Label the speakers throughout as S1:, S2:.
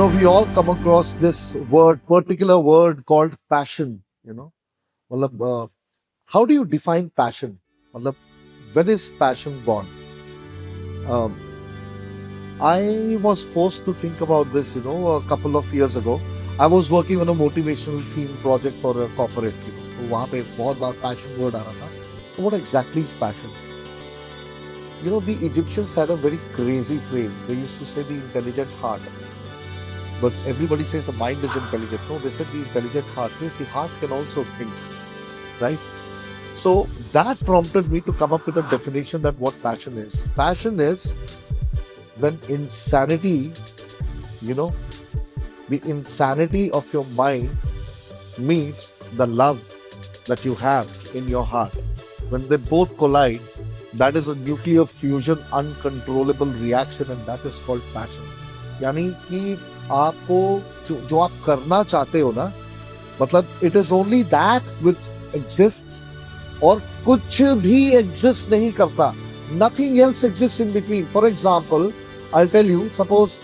S1: we all come across this particular word called passion. मतलब, how do you define passion? मतलब, when is passion born? Um, I was forced to think about this, a couple of years ago. I was working on a motivational theme project for a corporate, तो वहाँ पे बहुत बार passion word आ रहा था. So what exactly is passion? The Egyptians had a very crazy phrase. They used to say the intelligent heart. But everybody says the mind is intelligent. No, they said the intelligent heart means the heart can also think, right? So that prompted me to come up with a definition that what passion is. Passion is when insanity, the insanity of your mind meets the love that you have in your heart. When they both collide, that is a nuclear fusion, uncontrollable reaction, and that is called passion. यानी कि आपको जो आप करना चाहते हो ना, मतलब it is only that which exists और कुछ भी exist नहीं करता. Nothing else exists in between. For example, I'll tell you, suppose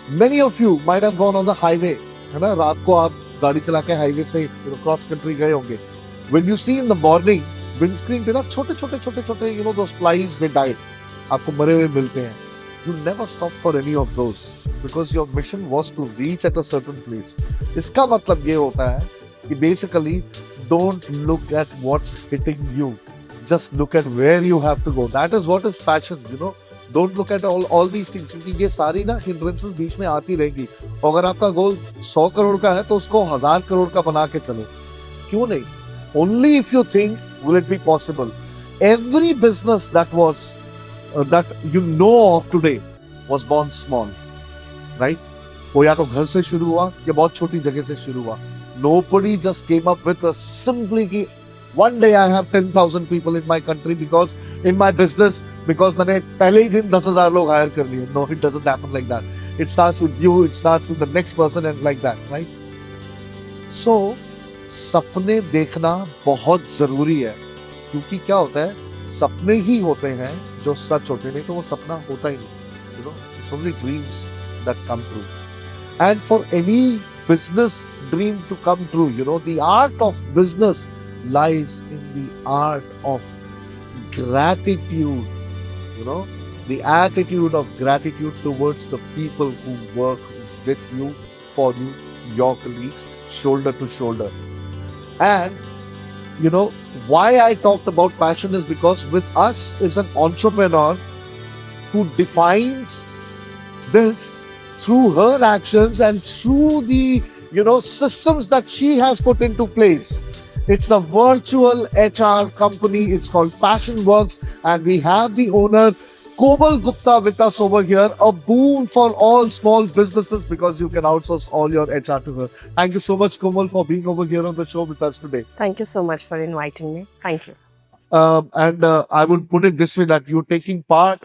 S1: many of you might have gone on the highway, है ना, रात को आप गाड़ी चला के हाईवे से क्रॉस कंट्री गए होंगे. When you see in the morning, windscreen पे ना छोटे छोटे those flies they die. आपको मरे हुए मिलते हैं. You never stop for any of those because your mission was to reach at a certain place. इसका मतलब ये होता है कि basically don't look at what's hitting you. Just look at where you have to go. That is what is passion, Don't look at all these things क्योंकि ये सारी ना hindrances बीच में आती रहेंगी. अगर आपका गोल 100 करोड़ का है तो उसको 1000 करोड़ का बना के चलो. क्यों नहीं? Only if you think will it be possible. Every business that was that you know of today was born small, right? वो या तो घर से शुरू हुआ या बहुत छोटी जगह से शुरू हुआ. Nobody just came up with a simply कि one day I have 10,000 people in my country because in my business because मैंने पहले ही दिन 10,000 लोग hire कर लिए. No, it doesn't happen like that. It starts with you, it starts with the next person and like that, right? So सपने देखना बहुत जरूरी है क्योंकि क्या होता है सपने ही होते हैं जो सच होते नहीं तो वो सपना होता ही नहीं. It's only dreams that come true. And for any business dream to come true, the art of business lies in the art of gratitude. The attitude of gratitude towards the people who work with you, for you, your colleagues, shoulder to shoulder. And why I talked about passion is because with us is an entrepreneur who defines this through her actions and through the systems that she has put into place. It's a virtual HR company. It's called PassionWorks, and we have the owner Komal Gupta with us over here. A boon for all small businesses because you can outsource all your HR to her. Thank you so much, Komal, for being over here on the show with us today.
S2: Thank you so much for inviting me. Thank you.
S1: And I would put it this way that you're taking part,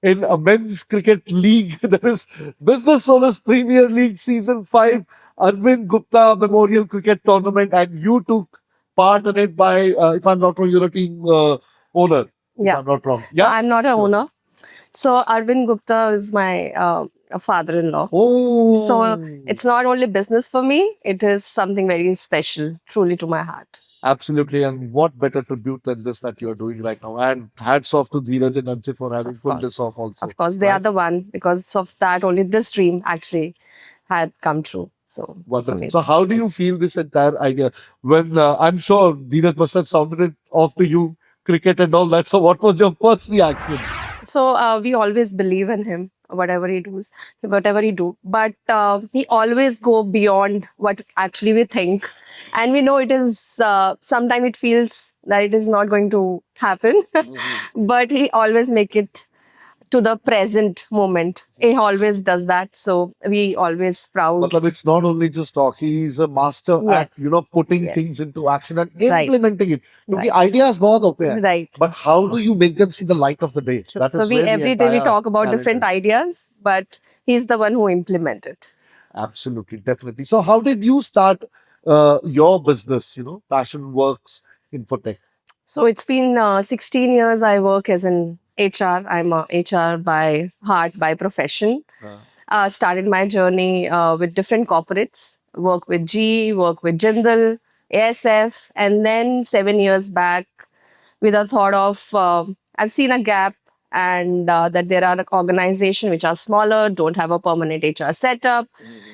S1: in a men's cricket league. There is Business Owners Premier League Season 5, Arvind Gupta Memorial Cricket Tournament, and you took part in it by, if I'm not wrong, you're a team owner. If
S2: Yeah.
S1: I'm not wrong. Yeah.
S2: I'm not a
S1: Sure.
S2: owner. So Arvind Gupta is my father-in-law.
S1: Oh.
S2: So it's not only business for me, it is something very special, truly to my heart.
S1: Absolutely. And what better tribute than this that you're doing right now? And hats off to Dheeraj and Anshul for having
S2: Of
S1: put
S2: course.
S1: this off also.
S2: Of course, they are
S1: right?
S2: the one. Because of that, only this dream actually had come true. So it's
S1: Wonderful.
S2: amazing.
S1: So how do you feel this entire idea? When I'm sure Dheeraj must have sounded it off to you, cricket and all that. So what was your first reaction?
S2: So we always believe in him, whatever he does, whatever he do. But he always go beyond what actually we think, and we know it is. Sometimes it feels that it is not going to happen, but he always make it to the present moment. He always does that. So we always proud.
S1: Matlab, it's not only just talk. He's a master at,
S2: Yes.
S1: putting
S2: Yes.
S1: things into action and
S2: Right.
S1: implementing it. Because
S2: Right.
S1: ideas बहुत होते हैं.
S2: Right.
S1: But how do you make them see the light of the day?
S2: True.
S1: That
S2: So
S1: is
S2: we
S1: where the
S2: every day we
S1: entire
S2: talk about
S1: talent
S2: different
S1: is.
S2: ideas, but he's the one who implement it.
S1: Absolutely, definitely. So how did you start your business, Passion Works Infotech?
S2: So it's been 16 years I work as an HR. I'm a HR by heart, by profession. Started my journey with different corporates, work with G, work with Jindal, ASF, and then 7 years back, with a thought of I've seen a gap and that there are organizations which are smaller, don't have a permanent HR setup.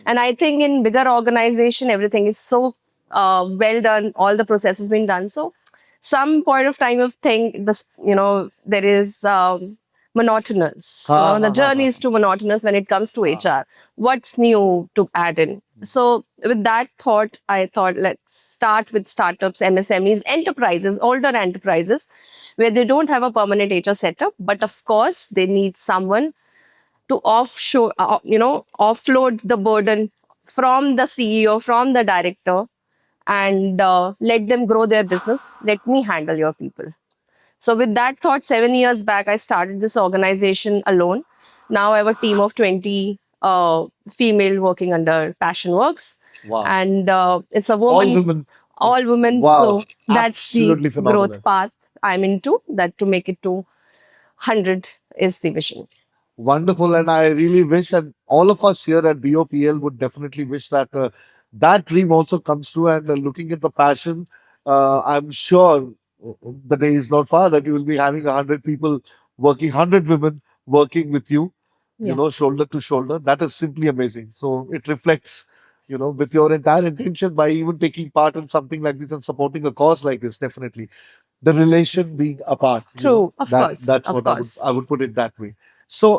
S2: And I think in bigger organization, everything is so well done, all the process has been done. So some point of time of think this, there is monotonous. The journey is too monotonous when it comes to HR. What's new to add in? So with that thought, I thought let's start with startups, MSMEs, enterprises, older enterprises, where they don't have a permanent HR setup, but of course they need someone to offload the burden from the CEO, from the director, and let them grow their business. Let me handle your people. So with that thought, 7 years back, I started this organization alone. Now I have a team of 20 female working under Passion Works.
S1: Wow.
S2: And it's a
S1: All
S2: woman,
S1: women.
S2: all women.
S1: Wow.
S2: So that's
S1: Absolutely
S2: the
S1: phenomenal.
S2: growth path I'm into, that to make it to 100 is the vision.
S1: Wonderful. And I really wish, and all of us here at BOPL would definitely wish that that dream also comes true. And looking at the passion, I'm sure the day is not far that you will be having 100 people working, 100 women working with you,
S2: Yeah.
S1: shoulder to shoulder. That is simply amazing. So it reflects, with your entire intention by even taking part in something like this and supporting a cause like this, definitely. The relation being apart.
S2: True, of course,
S1: That's
S2: of
S1: what
S2: course.
S1: I would put it that way. So,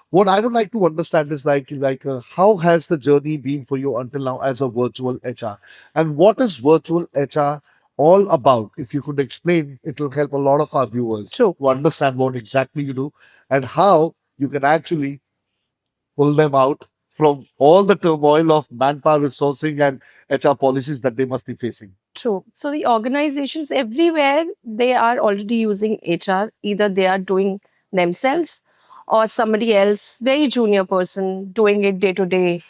S1: what I would like to understand is how has the journey been for you until now as a virtual HR, and what is virtual HR all about? If you could explain, it will help a lot of our viewers
S2: True.
S1: to understand what exactly you do and how you can actually pull them out from all the turmoil of manpower resourcing and HR policies that they must be facing.
S2: True. So the organizations everywhere, they are already using HR. Either they are doing themselves or somebody else, very junior person, doing it day to day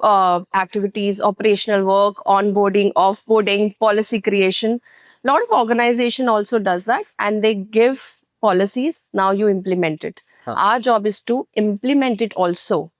S2: activities, operational work, onboarding, offboarding, policy creation. A lot of organization also does that, and they give policies. Now you implement it.
S1: Huh.
S2: Our job is to implement it also.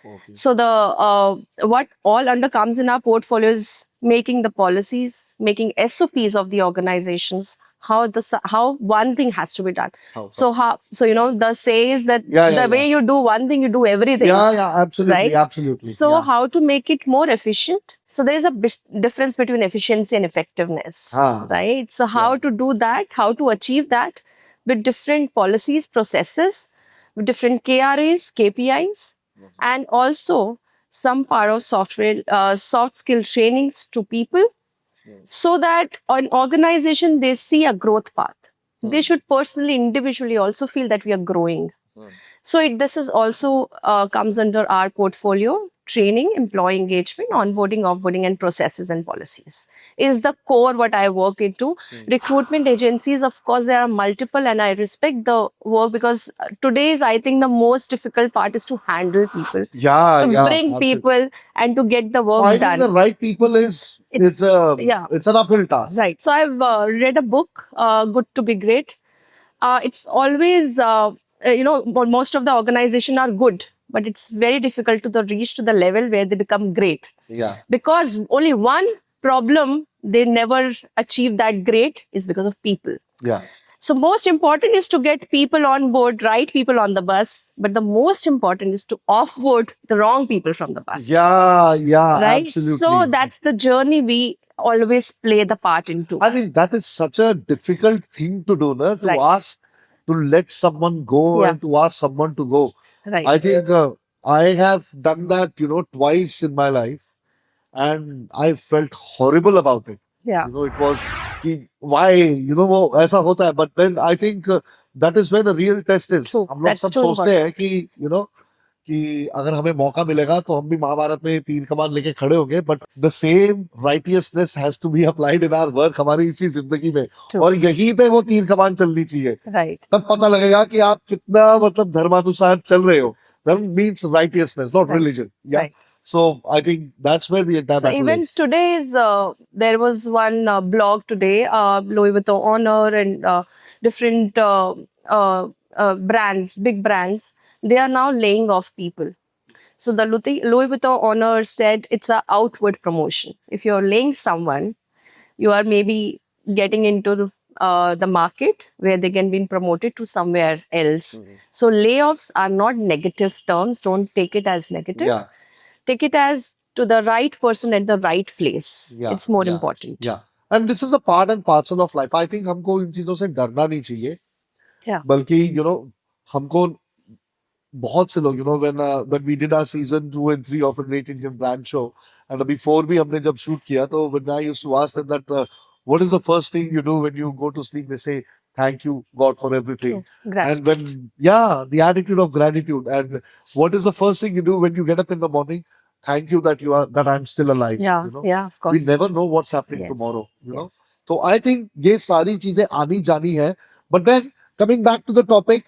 S1: Okay.
S2: So the what all under comes in our portfolio is making the policies, making SOPs of the organizations. How one thing has to be done.
S1: How?
S2: So the say is that
S1: Yeah,
S2: the way you do one thing, you do everything.
S1: Yeah, absolutely,
S2: Right?
S1: absolutely.
S2: So
S1: yeah.
S2: how to make it more efficient? So there is a difference between efficiency and effectiveness,
S1: Ah.
S2: right? So how
S1: Yeah.
S2: to do that? How to achieve that with different policies, processes, with different KRAs, KPIs, and also some part of soft skill trainings to people, so that an organization they see a growth path. They should personally, individually also feel that we are growing. So this is also comes under our portfolio: training, employee engagement, onboarding, offboarding, and processes and policies is the core what I work into. Recruitment agencies, of course, there are multiple, and I respect the work because today's, I think, the most difficult part is to handle people,
S1: Yeah,
S2: to
S1: yeah.
S2: bring
S1: absolutely.
S2: people, and to get the work
S1: Finding
S2: done.
S1: the right people is
S2: It's- yeah.
S1: it's an uphill task.
S2: Right. So I've read a book, Good to Be Great. It's always, most of the organization are good, but it's very difficult to reach to the level where they become great,
S1: Yeah.
S2: because only one problem they never achieve that great is because of people.
S1: Yeah.
S2: So most important is to get people on board, right people on the bus, but the most important is to offboard the wrong people from the bus.
S1: Yeah,
S2: Right.
S1: absolutely.
S2: So that's the journey we always play the part into.
S1: I mean, that is such a difficult thing to do, no? To
S2: Right.
S1: ask to let someone go
S2: Yeah.
S1: and to ask someone to go.
S2: Right.
S1: I think I have done that, twice in my life, and I felt horrible about it.
S2: Yeah.
S1: It was why, वो ऐसा होता है. But then I think that is where the real test is.
S2: True.
S1: हम लोग
S2: That's
S1: सब
S2: too
S1: सोचते हैं कि कि अगर हमें मौका मिलेगा तो हम भी महाभारत में तीर कमान लेके खड़े होंगे, but the same righteousness has to be applied in our work, हमारी इसी जिंदगी में.
S2: True.
S1: और यहीं पे वो तीर कमान चलनी चाहिए.
S2: Right.
S1: तब पता लगेगा कि आप कितना धर्मानुसार चल रहे हो. That means righteousness, not
S2: Right.
S1: religion. Yeah.
S2: Right.
S1: So I think that's where the entire
S2: So
S1: battle
S2: even
S1: is.
S2: today's, there was one blog today, Louis Vuitton Honor and different brands, big brands, they are now laying off people. So the Louis Vuitton owner said it's a outward promotion. If you're laying someone, you are maybe getting into the market where they can be promoted to somewhere else. So layoffs are not negative terms. Don't take it as negative.
S1: Yeah,
S2: Take it as to the right person at the right place.
S1: yeah,
S2: It's more
S1: yeah,
S2: important.
S1: yeah. And this is a part and parcel of life. I think हमको इन चीजों से डरना नहीं चाहिए,
S2: Yeah.
S1: बल्कि हमको बहुत से लोग when we did our season 2 and 3 of a Great Indian Brand Show, and before भी हमने जब shoot किया, तो when I used to ask them that what is the first thing you do when you go to sleep, they say thank you God for everything.
S2: True. Gratitude.
S1: And when the attitude of gratitude. And what is the first thing you do when you get up in the morning? Thank you that I'm still alive.
S2: Yeah, yeah, of
S1: We
S2: course.
S1: never know what's happening
S2: Yes.
S1: tomorrow, know.
S2: Yes.
S1: So I think ये सारी चीजें आनी जानी है. But then coming back to the topic,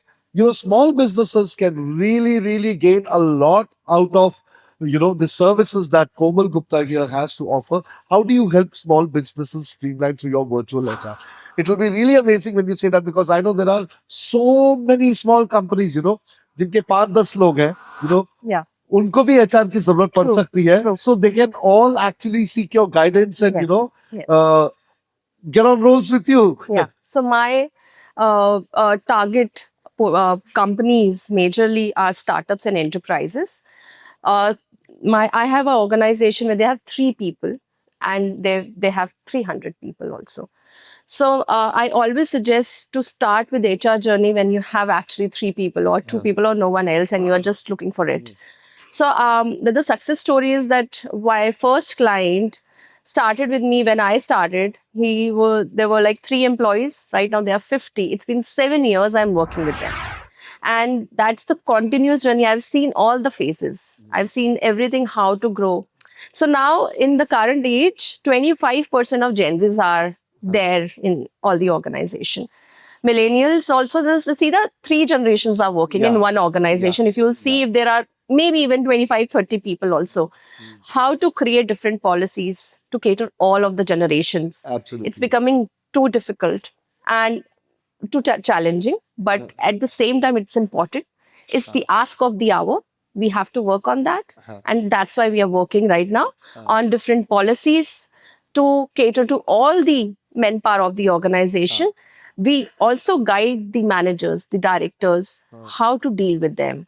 S1: small businesses can really, really gain a lot out of the services that Komal Gupta here has to offer. How do you help small businesses streamline through your virtual HR? It will be really amazing when you say that, because I know there are so many small companies, जिनके 5-10 लोग हैं,
S2: Yeah.
S1: उनको भी HR की जरूरत पड़
S2: True,
S1: सकती है.
S2: true.
S1: So they can all actually seek your guidance and
S2: Yes, yes.
S1: get on rolls with you.
S2: Yeah. So my target companies majorly are startups and enterprises. I have an organization where they have 3 people, and they have 300 people also. So I always suggest to start with HR journey when you have actually 3 people or 2 people or no one else, and you are just looking for it. So the success story is that my first client started with me when I started. There were like 3 employees. Right now they are 50. It's been 7 years I'm working with them. And that's the continuous journey. I've seen all the phases. I've seen everything, how to grow. So now in the current age, 25% of Gen Zs are there in all the organization. Millennials also, see the 3 generations are working in one organization. If you'll see, if there are maybe even 25-30 people also, how to create different policies to cater all of the generations.
S1: Absolutely.
S2: It's becoming too difficult and too challenging, but at the same time it's important. It's the ask of the hour. We have to work on that, and that's why we are working right now on different policies to cater to all the manpower of the organization. We also guide the managers, the directors, how to deal with them,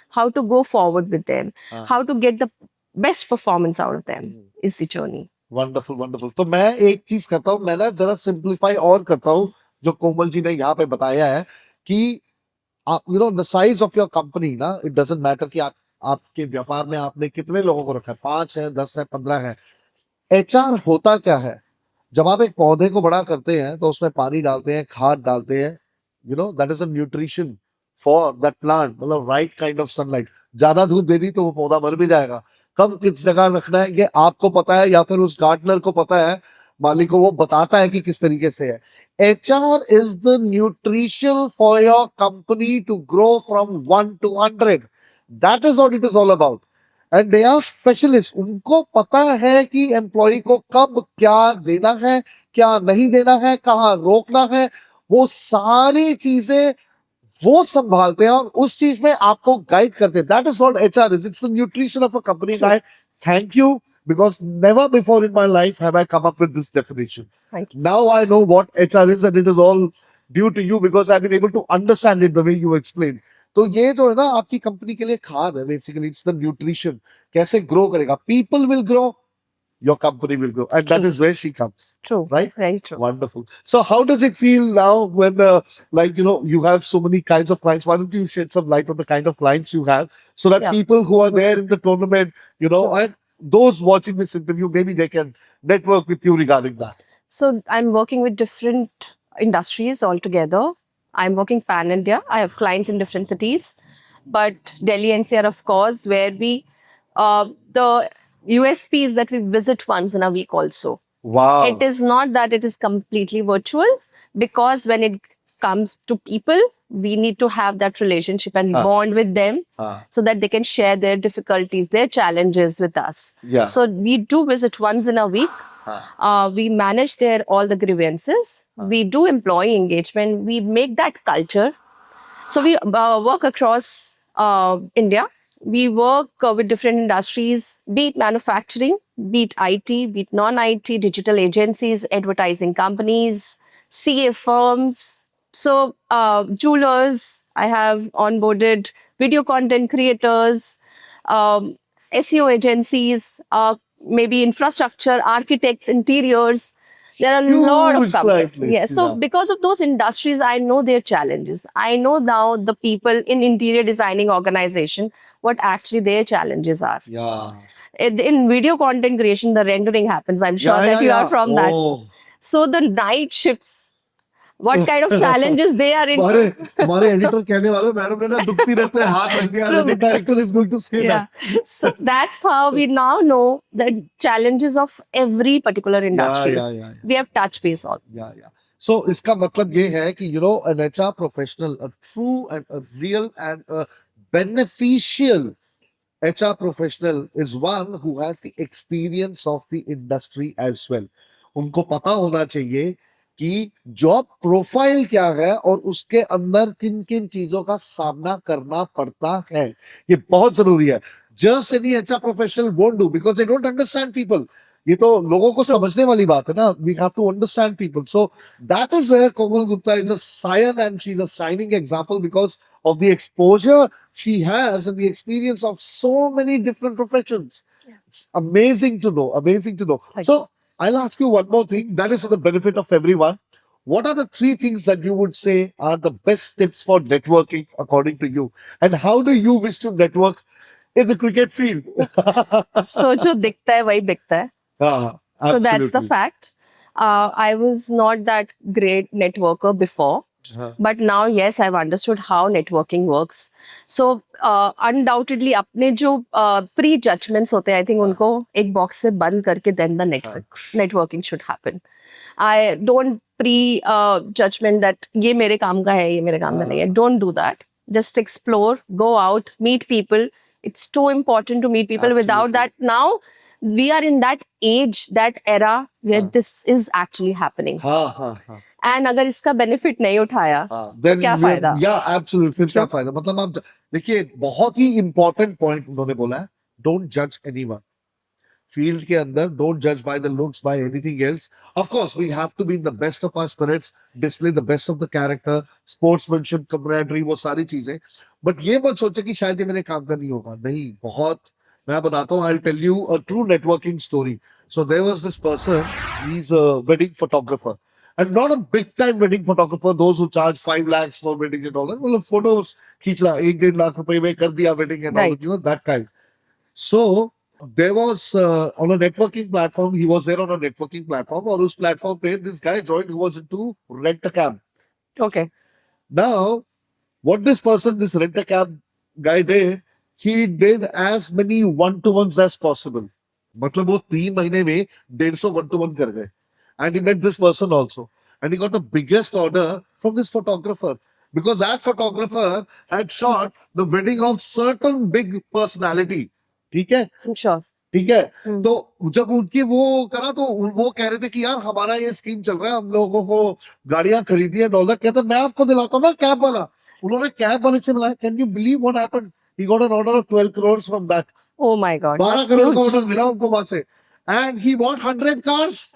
S2: how to go forward with them, how to get the best performance out of them is the journey.
S1: Wonderful wonderful. तो मैं एक चीज करता हूँ, मैं ना जरा simplify और करता हूँ जो कोमल जी ने यहाँ पे बताया है कि the size of your company ना, इट डजंट मैटर कि आपके व्यापार में आपने कितने लोगों को रखा है, 5 है, 10 है, 15 है. HR होता क्या है? जब आप एक पौधे को बड़ा करते हैं तो उसमें पानी डालते हैं, खाद डालते हैं, that is a nutrition for that plant. मतलब राइट काइंड ऑफ सनलाइट. ज्यादा धूप दे दी तो वो पौधा मर भी जाएगा. कब किस जगह रखना है ये आपको पता है, या फिर उस गार्डनर को पता है, मालिक को वो बताता है कि किस तरीके से है. HR is the nutrition for your company to grow from 1 to 100. That is what it is all about. And they are specialists. उनको पता है कि एम्प्लॉय को कब क्या देना है, क्या नहीं देना है, कहाँ रोकना है. वो सारी चीजें वो संभालते हैं और उस चीज में आपको गाइड करते हैं. That is what HR is. It's the nutrition of a company. I thank you, because never before in my life have I come up with this definition.
S2: Thank you.
S1: Now I know what HR is, and it is all due to you, because I've been able to understand it the way you explained. तो ये जो है ना आपकी company के लिए खाद है. Basically it's the nutrition. कैसे ग्रो करेगा? People will grow, your company will grow, and that is where she comes.
S2: True.
S1: Right?
S2: Very true.
S1: Wonderful. So how does it feel now when you have so many kinds of clients? Why don't you shed some light on the kind of clients you have, so that people who are there in the tournament, and those watching this interview, maybe they can network with you regarding that.
S2: So I'm working with different industries altogether. I'm working pan India. I have clients in different cities, but Delhi NCR, of course, where the USP is that we visit once in a week also.
S1: Wow.
S2: It is not that it is completely virtual, because when it comes to people, we need to have that relationship and bond with them so that they can share their difficulties, their challenges with us.
S1: Yeah.
S2: So we do visit once in a week. We manage all the grievances. We do employee engagement. We make that culture. So we work across India. We work with different industries, be it manufacturing, be it IT, be it non-IT, digital agencies, advertising companies, CA firms. So, jewelers, I have onboarded video content creators, um, SEO agencies, maybe infrastructure, architects, interiors. There are a lot of
S1: Huge
S2: companies.
S1: client list,
S2: Yes. So
S1: yeah.
S2: because of those industries, I know their challenges. I know now the people in interior designing organization, what actually their challenges are.
S1: Yeah.
S2: In video content creation, the rendering happens. I'm sure
S1: Yeah,
S2: that
S1: yeah,
S2: you are
S1: yeah.
S2: from that.
S1: Oh.
S2: So the night shifts, what kind of challenges they are in.
S1: हमारे हमारे editor कहने वाले madam ने ना दुखती रहते हैं हाथ रख दिया
S2: True.
S1: Edit director is going to say
S2: Yeah.
S1: That
S2: So that's how we now know the challenges of every particular industry.
S1: yeah.
S2: We have touch base on.
S1: Yeah. So इसका मतलब ये है कि an HR professional, a true and a real and a beneficial HR professional is one who has the experience of the industry as well. उनको पता होना चाहिए कि जॉब प्रोफाइल क्या है और उसके अंदर किन किन चीजों का सामना करना पड़ता है, ये बहुत जरूरी है. Just any HR professional won't do because they don't understand people. ये तो लोगों को समझने वाली बात है ना. We have to understand people. So that is where Komal Gupta is a sign and she is a shining example because of the exposure she has and the experience of so many different professions. It's amazing to know. Amazing to know.
S2: Thank
S1: So I'll ask you one more thing. That is for the benefit of everyone. What are the 3 things that you would say are the best tips for networking according to you? And how do you wish to network in the cricket field?
S2: So जो दिखता है वही बिकता है.
S1: Ah,
S2: So that's the
S1: absolutely.
S2: fact. I was not that great networker before,
S1: हाँ.
S2: but now yes, I've understood how networking works. So undoubtedly अपने जो pre judgments होते हैं, I think उनको एक box में बंद करके then the networking should happen. I don't pre judgment that ये मेरे काम का है, ये मेरे काम का नहीं है. Don't do that. Just explore, go out, meet people. It's too important to meet people. Without that, now we are in that age, that era where this is actually happening.
S1: हाँ.
S2: And अगर इसका benefit नहीं उठाया,
S1: Then
S2: क्या फायदा?
S1: Yeah, absolutely. फिर क्या फायदा? मतलब आप देखिए बहुत ही important point उन्होंने बोला है. Don't judge anyone. Field के अंदर don't judge by the looks, by anything else. Of course, we have to be in the best of our spirits, display the best of the character, sportsmanship, camaraderie, वो सारी चीजें. But ये मत सोचे कि शायद ये मेरे काम का नहीं होगा. नहीं, बहुत. मैं बताता हूँ. I'll tell you a true networking story. So there was this person. He's a wedding photographer. And not a big time wedding photographer, those who charge 5 lakhs for wedding and all that. मतलब photos खींच रहा 1-1.5 लाख रुपए में कर दिया wedding and all that, that kind. So there was on a networking platform, he was there on a networking platform और उस platform पे this guy joined who was into rent a cab.
S2: Okay.
S1: Now, what this person, this rent a cab guy did, he did as many one-to-ones as possible. मतलब वो 3 महीने में 150 one-to-one कर गए. And he met this person also. And he got the biggest order from this photographer. Because that photographer had shot the wedding of certain big personality. ठीक है?
S2: I'm sure.
S1: ठीक है. तो जब उनकी वो करा तो वो कह रहे थे कि यार हमारा ये स्कीम चल रहा है, हम लोगों को गाड़ियां खरीदी है, डॉलर. कहता मैं आपको दिलाता हूँ ना कैब वाला. उन्होंने कैब वाले से मिलाया. Can you believe what happened? He got an order of 12 crores from that.
S2: Oh my God.
S1: 12
S2: That's
S1: crore का
S2: huge.
S1: ऑर्डर मिला उनको वहां से. And he bought 100 cars.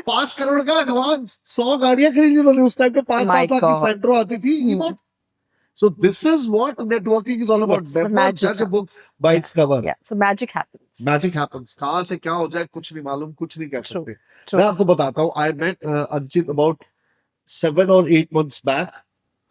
S1: 5 crore का एडवांस. 100 गाड़ियां खरीदी उन्होंने. उस टाइम पे 5-7
S2: My
S1: लाख की
S2: God.
S1: सेंट्रो आती थी. He bought. So this is what networking is all about.
S2: Yes, the
S1: Never
S2: magic
S1: judge a book by its cover.
S2: Yeah. So magic happens.
S1: Magic happens. कहाँ से क्या हो जाए कुछ नहीं मालूम, कुछ नहीं कह
S2: True.
S1: सकते.
S2: True.
S1: मैं आपको बताता हूँ. I met Anchit about 7 or 8 months back.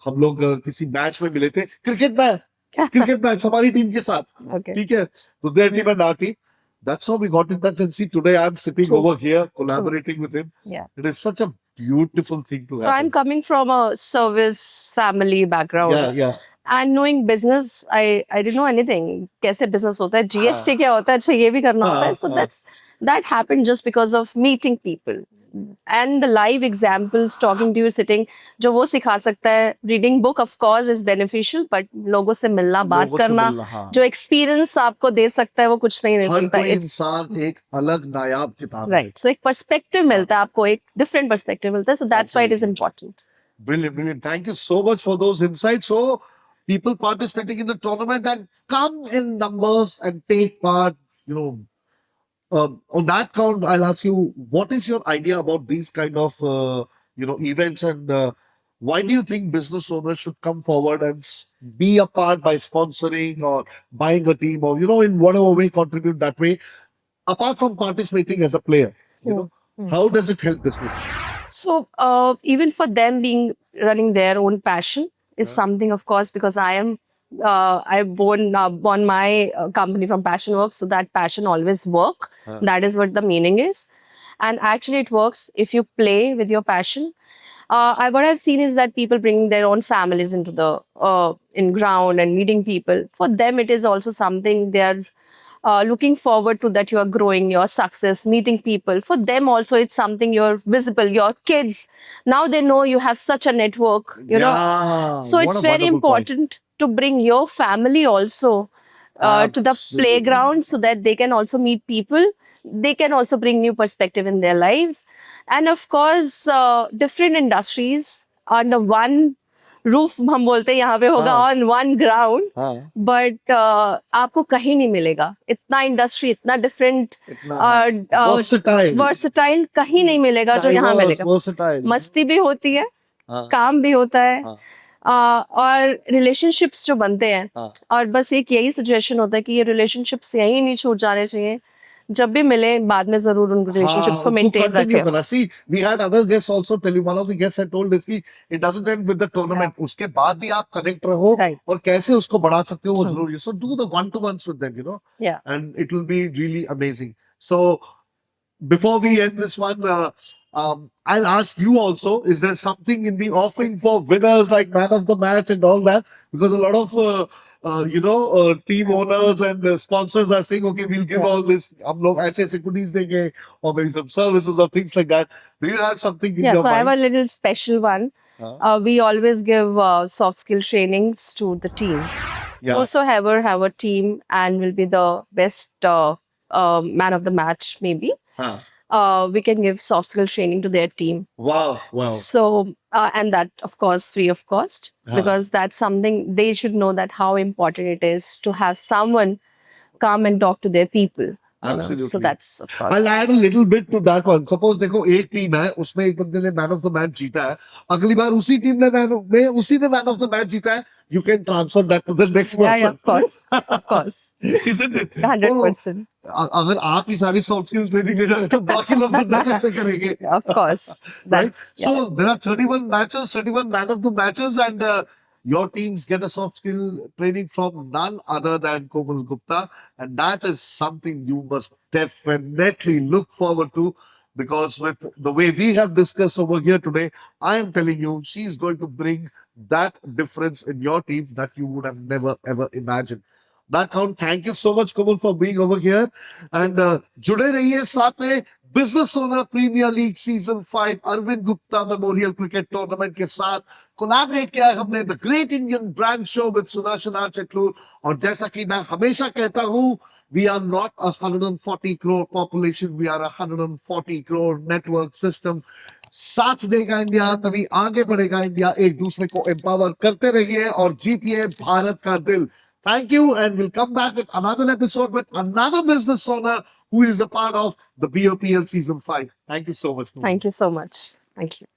S1: हम लोग किसी मैच में मिले थे. क्रिकेट मैच हमारी टीम के साथ.
S2: Okay.
S1: ठीक है. तो their team and our team. That's how we got in touch. And see, today I'm sitting
S2: True.
S1: over here collaborating with him.
S2: Yeah.
S1: It is such a beautiful thing to
S2: So I'm
S1: happen.
S2: coming from a service family background.
S1: Yeah.
S2: And knowing business, I didn't know anything. कैसे business होता है, GST क्या होता है, अच्छा ये भी करना होता है. So that happened just because of meeting people. And the live examples, talking to you, sitting, जो वो सिखा सकता है. Reading book of course is beneficial, but लोगों से मिलना, बात
S1: लोगों से
S2: करना,
S1: मिलना, हाँ.
S2: जो experience आपको दे सकता है वो कुछ नहीं दे
S1: हर
S2: सकता.
S1: कोई
S2: It's
S1: इंसान एक अलग नायाब किताब है.
S2: right. So एक perspective मिलता है आपको, एक different perspective मिलता है. So that's why it is important.
S1: Brilliant. Thank you so much for those insights. So, people participating in the tournament and come in numbers and take part. You know, on that count, I'll ask you, what is your idea about these kind of events, and why do you think business owners should come forward and be a part by sponsoring or buying a team, or in whatever way contribute that way, apart from participating as a player? You know, how does it help businesses?
S2: So even for them being running their own passion is
S1: Yeah.
S2: something, of course, because I born my company from Passion Works, so that passion always work.
S1: Huh.
S2: That is what the meaning is, and actually it works if you play with your passion. What I've seen is that people bring their own families into the in ground and meeting people. For them, it is also something they are looking forward to, that you are growing, your success, meeting people. For them also, it's something you're visible. Your kids now they know you have such a network.
S1: Yeah,
S2: So
S1: what
S2: it's
S1: a
S2: very
S1: wonderful point.
S2: important to bring your family also to the
S1: Absolutely.
S2: playground, so that they can also meet people. They can also bring new perspective in their lives, and of course different industries under one roof हम बोलते हैं यहाँ पे होगा
S1: हाँ.
S2: on one ground,
S1: हाँ,
S2: but आपको कहीं नहीं मिलेगा इतना इंडस्ट्री, इतना डिफरेंट
S1: इतना versatile,
S2: वर्सटाइल कहीं नहीं मिलेगा जो यहाँ
S1: diverse,
S2: मिलेगा.
S1: versatile.
S2: मस्ती भी होती है,
S1: हाँ,
S2: काम भी होता है,
S1: हाँ.
S2: और रिलेशनशिप्स जो बनते हैं.
S1: हाँ.
S2: और बस एक यही सजेशन होता है कि ये रिलेशनशिप्स यही नहीं छूट जाने चाहिए. जब भी मिले बाद में जरूर उन रिलेशनशिप्स को
S1: हाँ,
S2: मेंटेन
S1: continue
S2: रखें.
S1: करना. See, we had other guests also tell you, one of the guests had told us कि it doesn't end with the tournament. उसके बाद भी आप connect रहो
S2: Right.
S1: और कैसे उसको बढ़ा सकते हो वो जरूरी है. So do the one-to-ones with them,
S2: Yeah.
S1: and it will be really amazing. So before we end this one, I'll ask you also, is there something in the offering for winners like man of the match and all that? Because a lot of, team owners and sponsors are saying, okay, we'll give all this, हम लोग ऐसे ऐसे goodies देंगे, or maybe some services or things like that. Do you have something in
S2: Yeah,
S1: your
S2: so I have
S1: mind?
S2: a little special one. We always give soft skill trainings to the teams.
S1: Yeah.
S2: Whosoever have a team and will be the best man of the match, maybe.
S1: Huh.
S2: We can give soft skill training to their team.
S1: Wow, wow.
S2: So, and that, of course, free of cost,
S1: Huh.
S2: because that's something they should know, that how important it is to have someone come and talk to their people.
S1: Absolutely.
S2: So that's, of course.
S1: I'll add a little bit to that one. Suppose देखो एक team है, उसमें एक बंदे ने man of the match जीता है, अगली बार उसी टीम ने उसी ने मैन ऑफ द मैच जीता है, you can transfer that to the next
S2: Yeah,
S1: person.
S2: of course. Of course.
S1: Isn't it?
S2: 100%.
S1: अगर आप ही सारी सॉफ्ट स्किल ट्रेनिंग ले जाए तो बाकी लोग धंधा कैसे करेंगे?
S2: Of course.
S1: Right?
S2: That's,
S1: So there are 31 matches, 31 man of the matches, and your teams get a soft skill training from none other than Komal Gupta, and that is something you must definitely look forward to. Because with the way we have discussed over here today, I am telling you, she's going to bring that difference in your team that you would have never ever imagined. That count. Thank you so much, Komal, for being over here. And जुड़े रहिए साथ में business owner premier league season 5 Arvind Gupta memorial cricket tournament के साथ collaborate किया है हमने the great Indian brand show with Sudarshan Chakloor. और जैसा कि मैं हमेशा कहता हूं, we are not 140 crore population, we are 140 crore network system. साथ देगा इंडिया तभी आगे बढ़ेगा इंडिया. एक दूसरे को एम्पावर करते रहिए और जीतिए भारत का दिल. Thank you, and we'll come back with another episode with another business owner who is a part of the BOPL Season 5. Thank you so much.
S2: thank you so much. Thank you.